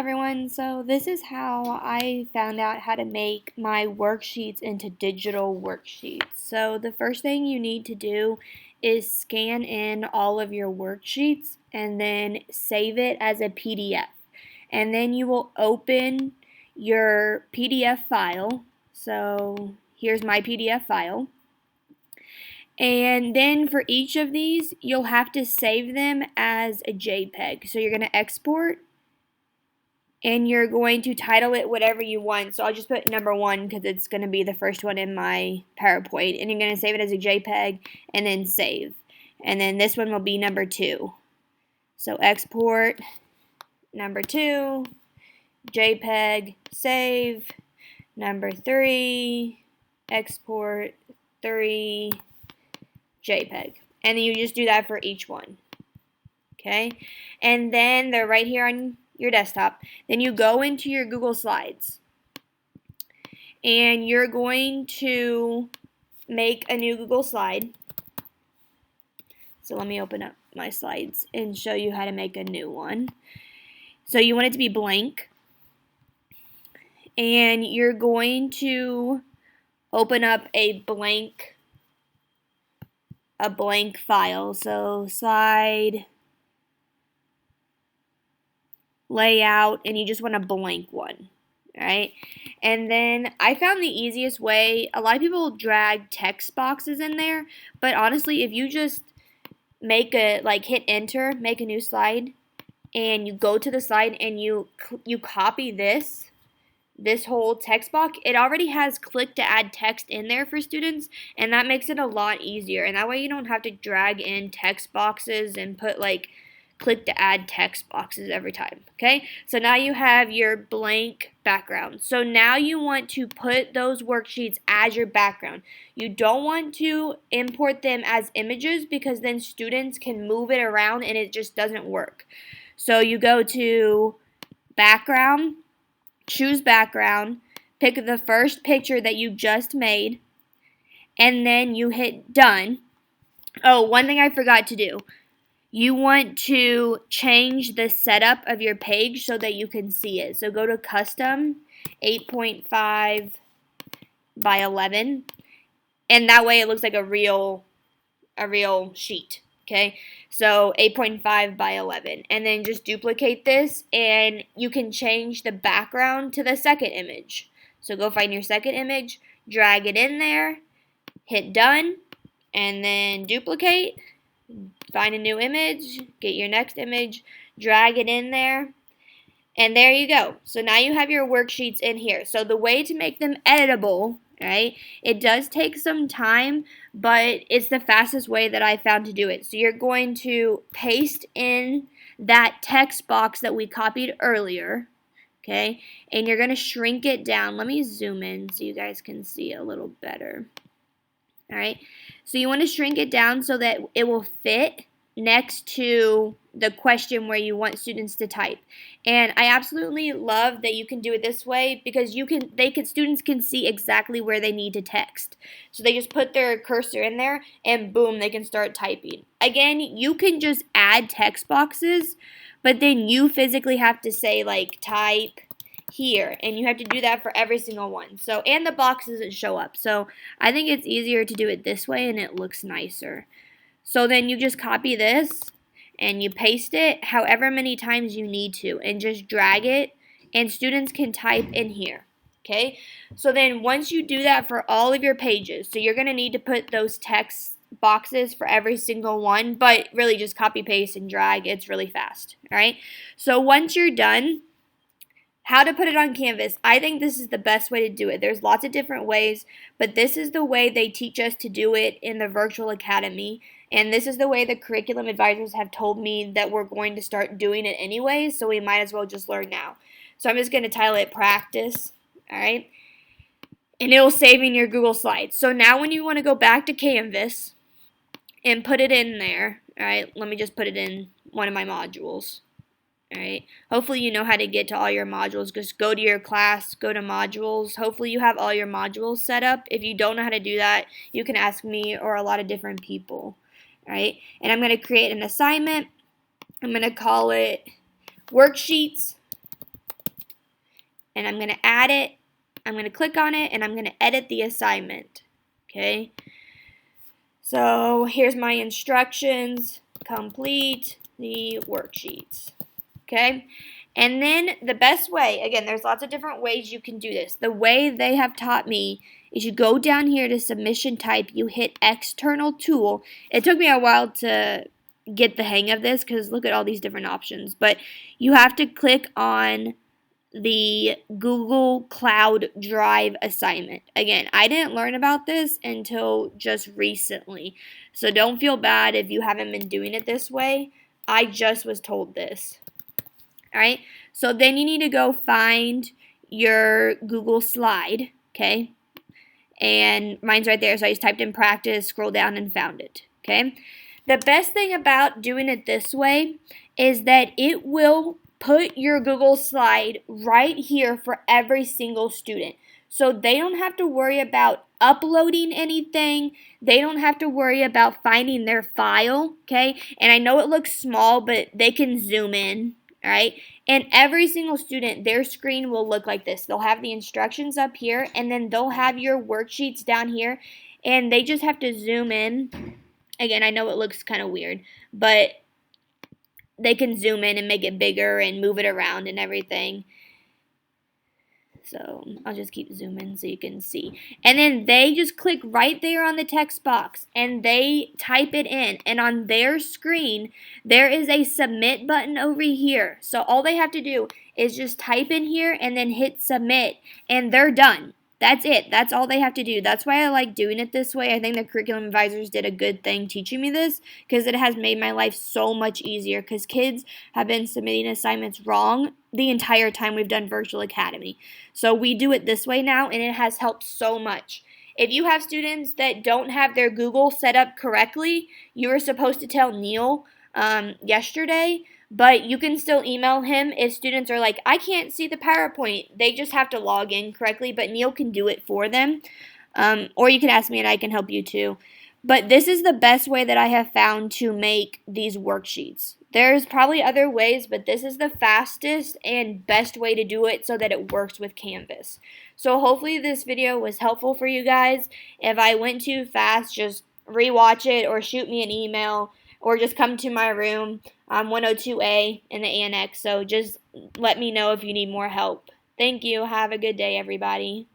everyone, so this is how I found out how to make my worksheets into digital worksheets. So the first thing you need to do is scan in all of your worksheets and then save it as a PDF. And then you will open your PDF file. So here's my PDF file. And then for each of these, you'll have to save them as a JPEG. So you're going to export and you're going to title it whatever you want. So I'll just put number 1 because it's going to be the first one in my PowerPoint. And you're going to save it as a JPEG and then save. And then this one will be number 2. So export, number 2, JPEG, save, number 3, export, 3, JPEG. And then you just do that for each one. Okay? And then they're right here on your desktop. Then you go into your Google Slides and you're going to make a new Google slide. So let me open up my slides and show you how to make a new one. So you want it to be blank, and you're going to open up a blank file. So slide, layout, and you just want a blank one. Alright, and then I found the easiest way. A lot of people drag text boxes in there, but honestly, if you just make hit enter, make a new slide, and you go to the slide and you copy this whole text box, it already has click to add text in there for students, and that makes it a lot easier. And that way you don't have to drag in text boxes and put click to add text boxes every time. Okay, so now you have your blank background. So now you want to put those worksheets as your background. You don't want to import them as images because then students can move it around and it just doesn't work. So you go to background, choose background, pick the first picture that you just made, and then you hit done. Oh, one thing I forgot to do. You want to change the setup of your page so that you can see it. So go to custom 8.5 by 11, and that way it looks like a real sheet. Okay, so 8.5 by 11, and then just duplicate this, and you can change the background to the second image. So go find your second image, drag it in there, hit done, and then duplicate. Find a new image, get your next image, drag it in there, and there you go. So now you have your worksheets in here. So the way to make them editable, right, it does take some time, but it's the fastest way that I found to do it. So you're going to paste in that text box that we copied earlier, okay, and you're going to shrink it down. Let me zoom in so you guys can see a little better. Alright, so you want to shrink it down so that it will fit next to the question where you want students to type. And I absolutely love that you can do it this way because students can see exactly where they need to text. So they just put their cursor in there and boom, they can start typing. Again, you can just add text boxes, but then you physically have to say type here, and you have to do that for every single one. So, and the box doesn't show up. So I think it's easier to do it this way and it looks nicer. So then you just copy this and you paste it however many times you need to and just drag it, and students can type in here. Okay, so then once you do that for all of your pages, so you're going to need to put those text boxes for every single one, but really just copy paste and drag. It's really fast. Alright, so once you're done, how to put it on Canvas. I think this is the best way to do it. There's lots of different ways, but this is the way they teach us to do it in the virtual academy, and this is the way the curriculum advisors have told me that we're going to start doing it anyways, so we might as well just learn now. So I'm just going to title it practice, alright, and it will save in your Google Slides. So now when you want to go back to Canvas and put it in there, alright, let me just put it in one of my modules. Alright, hopefully you know how to get to all your modules. Just go to your class, go to modules. Hopefully you have all your modules set up. If you don't know how to do that, you can ask me or a lot of different people. Alright, and I'm going to create an assignment. I'm going to call it worksheets. and I'm going to add it. I'm going to click on it, and I'm going to edit the assignment. Okay. So here's my instructions. Complete the worksheets. Okay. And then the best way, again, there's lots of different ways you can do this. The way they have taught me is you go down here to submission type, you hit external tool. It took me a while to get the hang of this because look at all these different options. But you have to click on the Google Cloud Drive assignment. Again, I didn't learn about this until just recently. So don't feel bad if you haven't been doing it this way. I just was told this. All right, so then you need to go find your Google slide, okay? And mine's right there, so I just typed in practice, scroll down, and found it, okay? The best thing about doing it this way is that it will put your Google slide right here for every single student. So they don't have to worry about uploading anything. They don't have to worry about finding their file, okay? And I know it looks small, but they can zoom in, all right? And every single student, their screen will look like this. They'll have the instructions up here, and then they'll have your worksheets down here, and they just have to zoom in. Again, I know it looks kind of weird, but they can zoom in and make it bigger and move it around and everything. So I'll just keep zooming so you can see. And then they just click right there on the text box and they type it in. And on their screen, there is a submit button over here. So all they have to do is just type in here and then hit submit and they're done. That's it. That's all they have to do. That's why I like doing it this way. I think the curriculum advisors did a good thing teaching me this because it has made my life so much easier because kids have been submitting assignments wrong the entire time we've done Virtual Academy. So we do it this way now and it has helped so much. If you have students that don't have their Google set up correctly, you were supposed to tell Neil yesterday, but you can still email him if students are like, I can't see the PowerPoint. They just have to log in correctly, but Neil can do it for them. Or you can ask me and I can help you too. But this is the best way that I have found to make these worksheets. There's probably other ways, but this is the fastest and best way to do it so that it works with Canvas. So hopefully this video was helpful for you guys. If I went too fast, just rewatch it or shoot me an email or just come to my room. 102A in the annex, so just let me know if you need more help. Thank you. Have a good day, everybody.